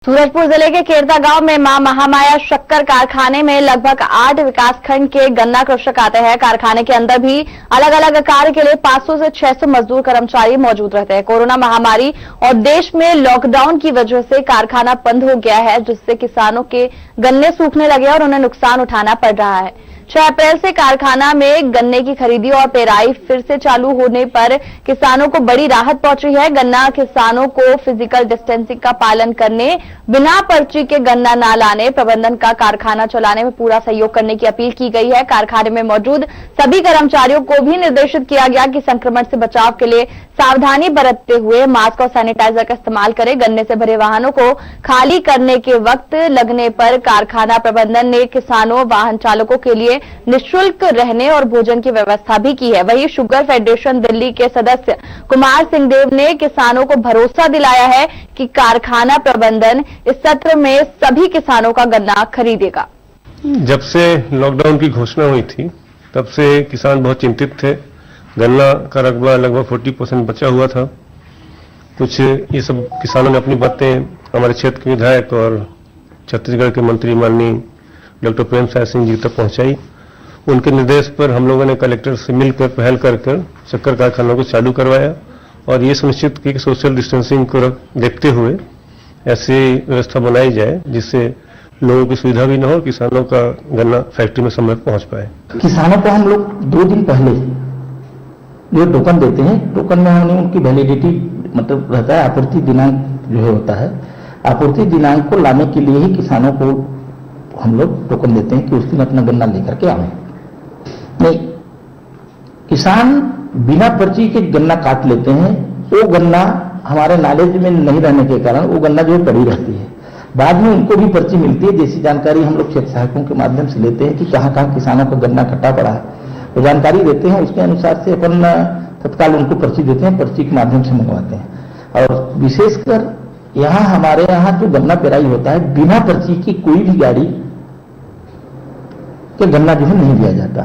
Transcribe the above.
सूरजपुर जिले के केरता गांव में मां महामाया शक्कर कारखाने में लगभग 8 विकासखंड के गन्ना कृषक आते हैं। कारखाने के अंदर भी अलग अलग कार्य के लिए 500 से 600 मजदूर कर्मचारी मौजूद रहते हैं। कोरोना महामारी और देश में लॉकडाउन की वजह से कारखाना बंद हो गया है, जिससे किसानों के गन्ने सूखने लगे और उन्हें नुकसान उठाना पड़ रहा है। 6 अप्रैल से कारखाना में गन्ने की खरीदी और पेराई फिर से चालू होने पर किसानों को बड़ी राहत पहुंची है। गन्ना किसानों को फिजिकल डिस्टेंसिंग का पालन करने, बिना पर्ची के गन्ना न लाने, प्रबंधन का कारखाना चलाने में पूरा सहयोग करने की अपील की गई है। कारखाने में मौजूद सभी कर्मचारियों को भी निर्देशित किया गया कि संक्रमण से बचाव के लिए सावधानी बरतते हुए मास्क और सैनिटाइजर का इस्तेमाल करें। गन्ने से भरे वाहनों को खाली करने के वक्त लगने पर कारखाना प्रबंधन ने किसानों, वाहन चालकों के लिए निःशुल्क रहने और भोजन की व्यवस्था भी की है। वहीं शुगर फेडरेशन दिल्ली के सदस्य कुमार सिंहदेव ने किसानों को भरोसा दिलाया है कि कारखाना प्रबंधन इस सत्र में सभी किसानों का गन्ना खरीदेगा। जब से लॉकडाउन की घोषणा हुई थी, तब से किसान बहुत चिंतित थे। गन्ना का रकबा लगभग 40% बचा हुआ था। कुछ ये सब किसानों ने अपनी बातें हमारे क्षेत्र के विधायक और छत्तीसगढ़ के मंत्री माननीय डॉक्टर प्रेम साय सिंह जी तक पहुंचाई। उनके निर्देश पर हम लोगों ने कलेक्टर से मिलकर पहल कर शक्कर कारखानों को चालू करवाया और ये सुनिश्चित की कि सोशल डिस्टेंसिंग को देखते हुए ऐसी व्यवस्था बनाई जाए जिससे लोगों की सुविधा भी न हो, किसानों का गन्ना फैक्ट्री में समय पहुंच पाए। किसानों को हम लोग 2 दिन पहले जो टोकन देते हैं, टोकन में हमने उनकी वैलिडिटी मतलब रहता है, आपूर्ति दिनांक जो है होता है, आपूर्ति दिनांक को लाने के लिए ही किसानों को हम लोग टोकन देते हैं कि उस दिन अपना गन्ना लेकर के आए। नहीं, किसान बिना पर्ची के गन्ना काट लेते हैं। वो गन्ना हमारे नॉलेज में नहीं रहने के कारण वो गन्ना जो है पड़ी रहती है। बाद में उनको भी पर्ची मिलती है, जैसी जानकारी हम लोग क्षेत्र सहायकों के माध्यम से लेते हैं कि कहाँ कहाँ किसानों का गन्ना कटा पड़ा है, वो जानकारी देते हैं। उसके अनुसार से अपन तत्काल उनको पर्ची देते हैं, पर्ची के माध्यम से मंगवाते हैं। और विशेषकर यहाँ हमारे यहाँ जो गन्ना पेराई होता है, बिना पर्ची की कोई भी गाड़ी के गन्ना जो है नहीं दिया जाता।